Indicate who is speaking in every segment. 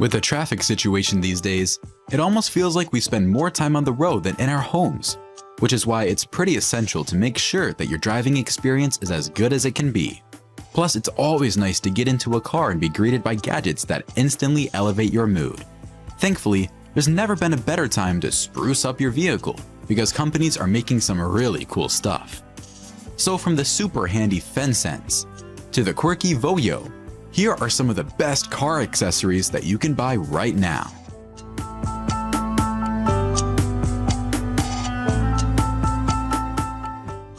Speaker 1: With the traffic situation these days, it almost feels like we spend more time on the road than in our homes, which is why it's pretty essential to make sure that your driving experience is as good as it can be. Plus, it's always nice to get into a car and be greeted by gadgets that instantly elevate your mood. Thankfully, there's never been a better time to spruce up your vehicle because companies are making some really cool stuff. So from the super handy FenSense to the quirky Voyo, here are some of the best car accessories that you can buy right now.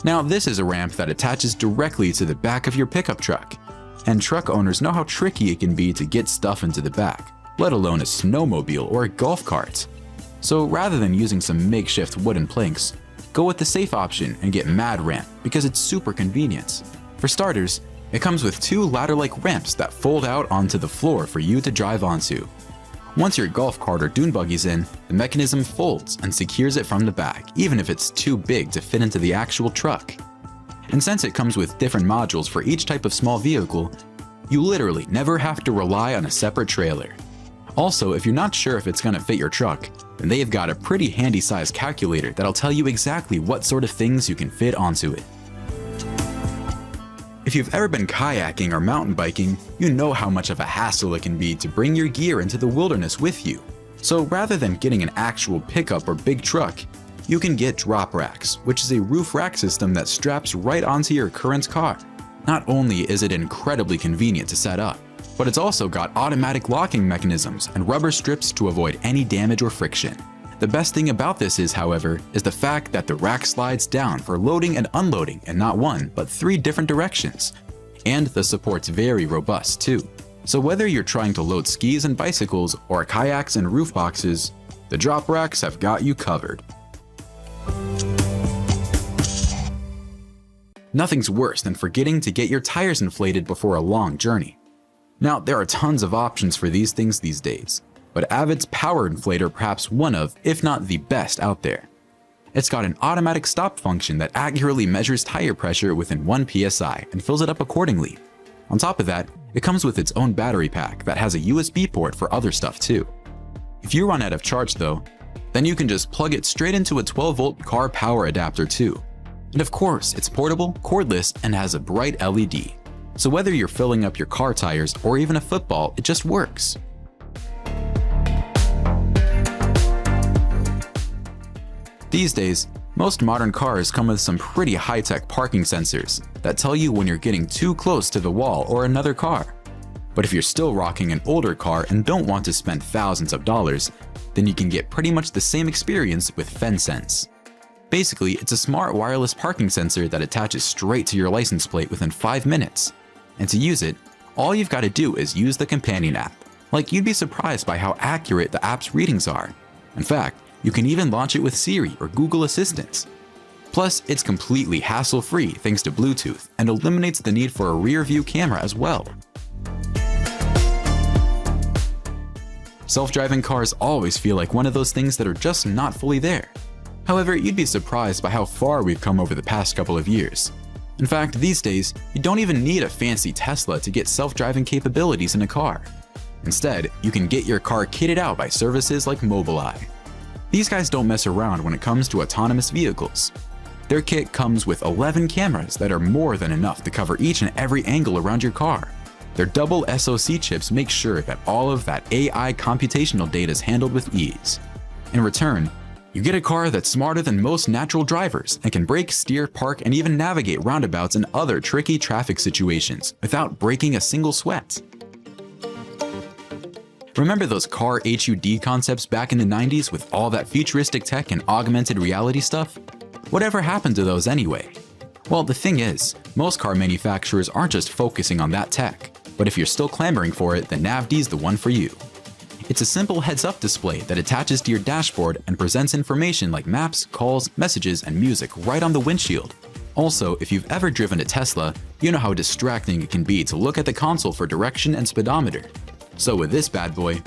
Speaker 1: Now this is a ramp that attaches directly to the back of your pickup truck, and truck owners know how tricky it can be to get stuff into the back, let alone a snowmobile or a golf cart. So rather than using some makeshift wooden planks, go with the safe option and get Mad Ramp because it's super convenient. For starters, it comes with two ladder-like ramps that fold out onto the floor for you to drive onto. Once your golf cart or dune buggy's in, the mechanism folds and secures it from the back, even if it's too big to fit into the actual truck. And since it comes with different modules for each type of small vehicle, you literally never have to rely on a separate trailer. Also, if you're not sure if it's gonna fit your truck, then they've got a pretty handy size calculator that'll tell you exactly what sort of things you can fit onto it. If you've ever been kayaking or mountain biking, you know how much of a hassle it can be to bring your gear into the wilderness with you. So rather than getting an actual pickup or big truck, you can get drop racks, which is a roof rack system that straps right onto your current car. Not only is it incredibly convenient to set up, but it's also got automatic locking mechanisms and rubber strips to avoid any damage or friction. The best thing about this is, however, is the fact that the rack slides down for loading and unloading in not one, but 3 different directions. And the support's very robust too. So whether you're trying to load skis and bicycles or kayaks and roof boxes, the drop racks have got you covered. Nothing's worse than forgetting to get your tires inflated before a long journey. Now, there are tons of options for these things these days, but Avid's Power Inflator perhaps one of, if not the best out there. It's got an automatic stop function that accurately measures tire pressure within 1 psi and fills it up accordingly. On top of that, it comes with its own battery pack that has a USB port for other stuff too. If you run out of charge though, then you can just plug it straight into a 12-volt car power adapter too. And of course, it's portable, cordless, and has a bright LED. So whether you're filling up your car tires or even a football, it just works. These days, most modern cars come with some pretty high-tech parking sensors that tell you when you're getting too close to the wall or another car. But if you're still rocking an older car and don't want to spend thousands of dollars, then you can get pretty much the same experience with FenSense. Basically, it's a smart wireless parking sensor that attaches straight to your license plate within 5 minutes. And to use it, all you've got to do is use the companion app. Like, you'd be surprised by how accurate the app's readings are. In fact, you can even launch it with Siri or Google Assistant. Plus, it's completely hassle-free thanks to Bluetooth and eliminates the need for a rear-view camera as well. Self-driving cars always feel like one of those things that are just not fully there. However, you'd be surprised by how far we've come over the past couple of years. In fact, these days, you don't even need a fancy Tesla to get self-driving capabilities in a car. Instead, you can get your car kitted out by services like Mobileye. These guys don't mess around when it comes to autonomous vehicles. Their kit comes with 11 cameras that are more than enough to cover each and every angle around your car. Their double SoC chips make sure that all of that AI computational data is handled with ease. In return, you get a car that's smarter than most natural drivers and can brake, steer, park, and even navigate roundabouts and other tricky traffic situations without breaking a single sweat. Remember those car HUD concepts back in the 90s with all that futuristic tech and augmented reality stuff? Whatever happened to those anyway? Well, the thing is, most car manufacturers aren't just focusing on that tech, but if you're still clamoring for it, then NavD's the one for you. It's a simple heads-up display that attaches to your dashboard and presents information like maps, calls, messages, and music right on the windshield. Also, if you've ever driven a Tesla, you know how distracting it can be to look at the console for direction and speedometer. So with this bad boy,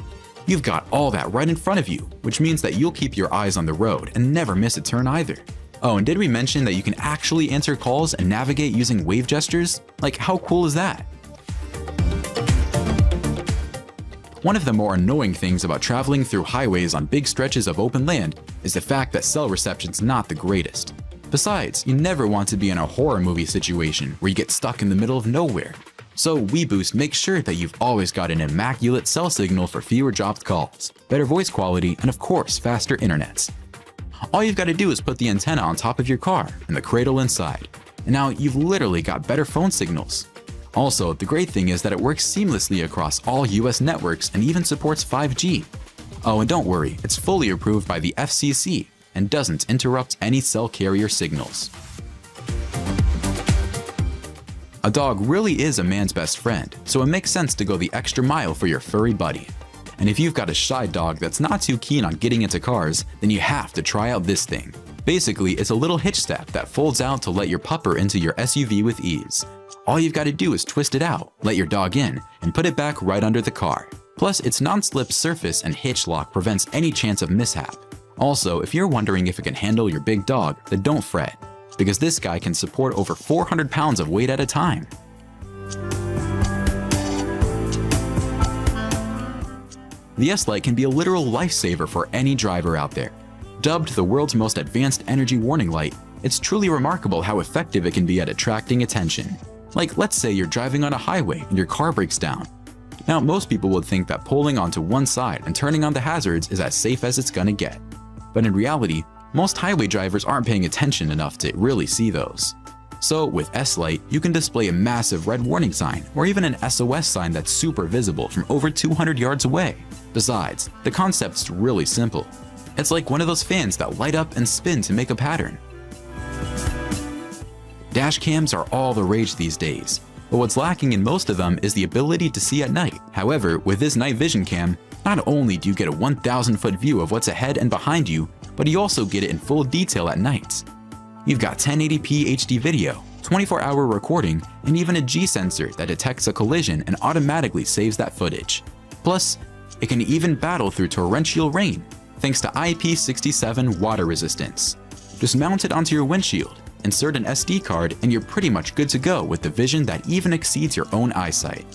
Speaker 1: you've got all that right in front of you, which means that you'll keep your eyes on the road and never miss a turn either. Oh, and did we mention that you can actually answer calls and navigate using wave gestures? Like, how cool is that? One of the more annoying things about traveling through highways on big stretches of open land is the fact that cell reception's not the greatest. Besides, you never want to be in a horror movie situation where you get stuck in the middle of nowhere. So WeBoost makes sure that you've always got an immaculate cell signal for fewer dropped calls, better voice quality, and of course, faster internets. All you've got to do is put the antenna on top of your car and the cradle inside, and now you've literally got better phone signals. Also, the great thing is that it works seamlessly across all US networks and even supports 5G. Oh, and don't worry, it's fully approved by the FCC and doesn't interrupt any cell carrier signals. A dog really is a man's best friend, so it makes sense to go the extra mile for your furry buddy. And if you've got a shy dog that's not too keen on getting into cars, then you have to try out this thing. Basically, it's a little hitch step that folds out to let your pupper into your SUV with ease. All you've got to do is twist it out, let your dog in, and put it back right under the car. Plus, its non-slip surface and hitch lock prevents any chance of mishap. Also, if you're wondering if it can handle your big dog, then don't fret, because this guy can support over 400 pounds of weight at a time. The S-Lite can be a literal lifesaver for any driver out there. Dubbed the world's most advanced energy warning light, it's truly remarkable how effective it can be at attracting attention. Like, let's say you're driving on a highway and your car breaks down. Now, most people would think that pulling onto one side and turning on the hazards is as safe as it's gonna get. But in reality, most highway drivers aren't paying attention enough to really see those. So with S-Lite, you can display a massive red warning sign or even an SOS sign that's super visible from over 200 yards away. Besides, the concept's really simple. It's like one of those fans that light up and spin to make a pattern. Dash cams are all the rage these days, but what's lacking in most of them is the ability to see at night. However, with this night vision cam, not only do you get a 1,000-foot view of what's ahead and behind you, but you also get it in full detail at night. You've got 1080p HD video, 24-hour recording, and even a G sensor that detects a collision and automatically saves that footage. Plus, it can even battle through torrential rain, thanks to IP67 water resistance. Just mount it onto your windshield, insert an SD card, and you're pretty much good to go with the vision that even exceeds your own eyesight.